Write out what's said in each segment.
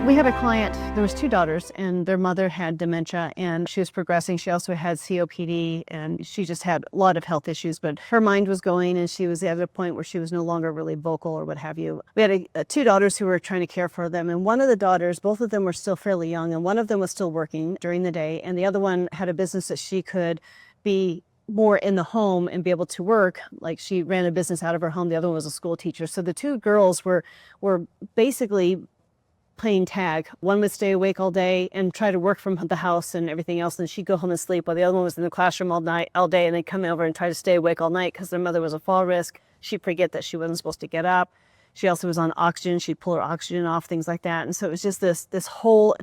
We had a client, there was two daughters, and their mother had dementia, and she was progressing. She also had COPD, and she just had a lot of health issues, but her mind was going, and she was at a point where she was no longer really vocal or what have you. We had two daughters who were trying to care for them, and one of the daughters, both of them were still fairly young, and one of them was still working during the day, and the other one had a business that she could be more in the home and be able to work. Like, she ran a business out of her home. The other one was a school teacher. So the two girls were basically playing tag. One would stay awake all day and try to work from the house and everything else, and she'd go home and sleep, while the other one was in the classroom all day, and they'd come over and try to stay awake all night because their mother was a fall risk. She'd forget that she wasn't supposed to get up. She also was on oxygen. She'd pull her oxygen off, things like that. And so it was just this whole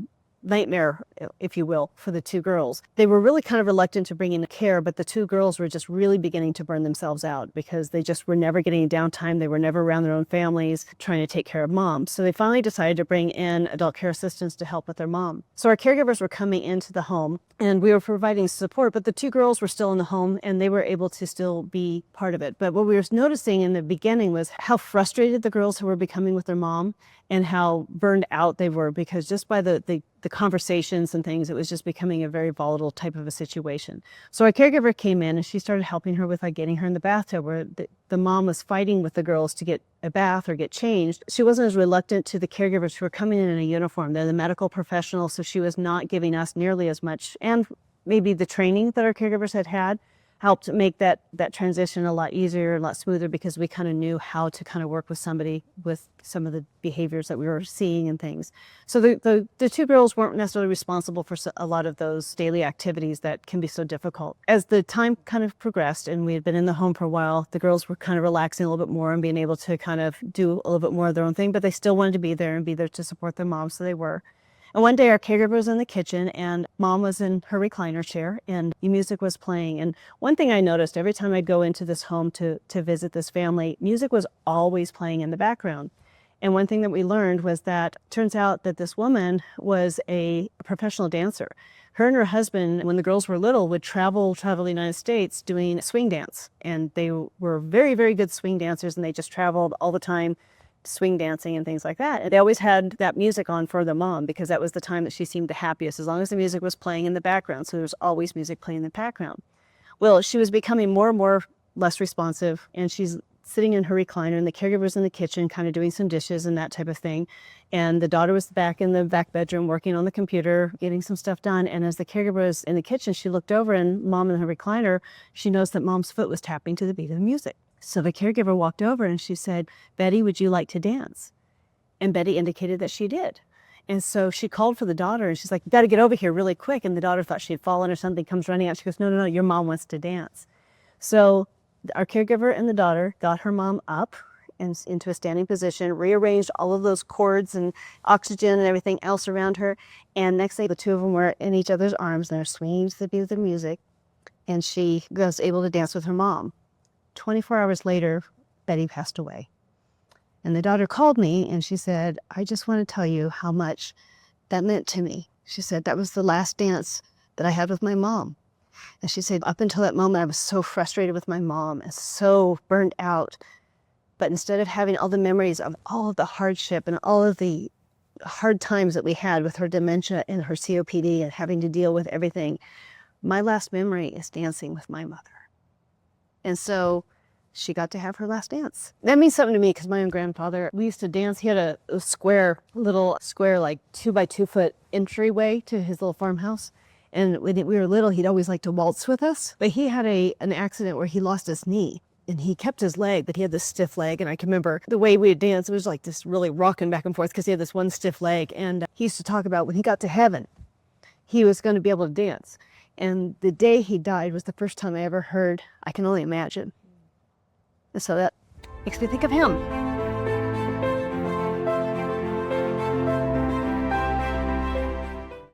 nightmare, if you will, for the two girls. They were really kind of reluctant to bring in care, but the two girls were just really beginning to burn themselves out because they just were never getting downtime. They were never around their own families trying to take care of mom. So they finally decided to bring in adult care assistants to help with their mom. So our caregivers were coming into the home and we were providing support, but the two girls were still in the home and they were able to still be part of it. But what we were noticing in the beginning was how frustrated the girls who were becoming with their mom and how burned out they were, because just by the conversations and things, it was just becoming a very volatile type of a situation. So our caregiver came in and she started helping her with getting her in the bathtub, where the mom was fighting with the girls to get a bath or get changed. She wasn't as reluctant to the caregivers who were coming in a uniform. They're the medical professionals, so she was not giving us nearly as much, and maybe the training that our caregivers had helped make that transition a lot easier, a lot smoother, because we kind of knew how to kind of work with somebody with some of the behaviors that we were seeing and things. So the two girls weren't necessarily responsible for a lot of those daily activities that can be so difficult. As the time kind of progressed and we had been in the home for a while, the girls were kind of relaxing a little bit more and being able to kind of do a little bit more of their own thing, but they still wanted to be there and be there to support their mom, so they were. And one day our caregiver was in the kitchen and mom was in her recliner chair and music was playing. And one thing I noticed every time I'd go into this home to visit this family, music was always playing in the background. And one thing that we learned was that it turns out that this woman was a professional dancer. Her and her husband, when the girls were little, would travel the United States doing swing dance. And they were very, very good swing dancers, and they just traveled all the time, swing dancing and things like that. And they always had that music on for the mom because that was the time that she seemed the happiest, as long as the music was playing in the background. So there was always music playing in the background. Well, she was becoming more and more less responsive, and she's sitting in her recliner, and the caregiver was in the kitchen kind of doing some dishes and that type of thing. And the daughter was back in the back bedroom working on the computer, getting some stuff done. And as the caregiver was in the kitchen, she looked over, and mom in her recliner, she noticed that mom's foot was tapping to the beat of the music. So the caregiver walked over and she said, "Betty, would you like to dance?" And Betty indicated that she did. And so she called for the daughter and she's like, "You got to get over here really quick." And the daughter thought she had fallen or something, comes running out. She goes, no, your mom wants to dance. So our caregiver and the daughter got her mom up and into a standing position, rearranged all of those cords and oxygen and everything else around her. And next thing, the two of them were in each other's arms and they're swinging to the beat of the music. And she was able to dance with her mom. 24 hours later, Betty passed away. And the daughter called me and she said, "I just want to tell you how much that meant to me." She said, "That was the last dance that I had with my mom." And she said, "Up until that moment, I was so frustrated with my mom and so burnt out. But instead of having all the memories of all of the hardship and all of the hard times that we had with her dementia and her COPD and having to deal with everything, my last memory is dancing with my mother." And so she got to have her last dance. That means something to me because my own grandfather, we used to dance. He had a little square, like 2x2 foot entryway to his little farmhouse. And when we were little, he'd always like to waltz with us. But he had an accident where he lost his knee. And he kept his leg, but he had this stiff leg. And I can remember the way we would dance, it was like this really rocking back and forth because he had this one stiff leg. And he used to talk about when he got to heaven, he was going to be able to dance. And the day he died was the first time I ever heard "I Can Only Imagine." And so that makes me think of him.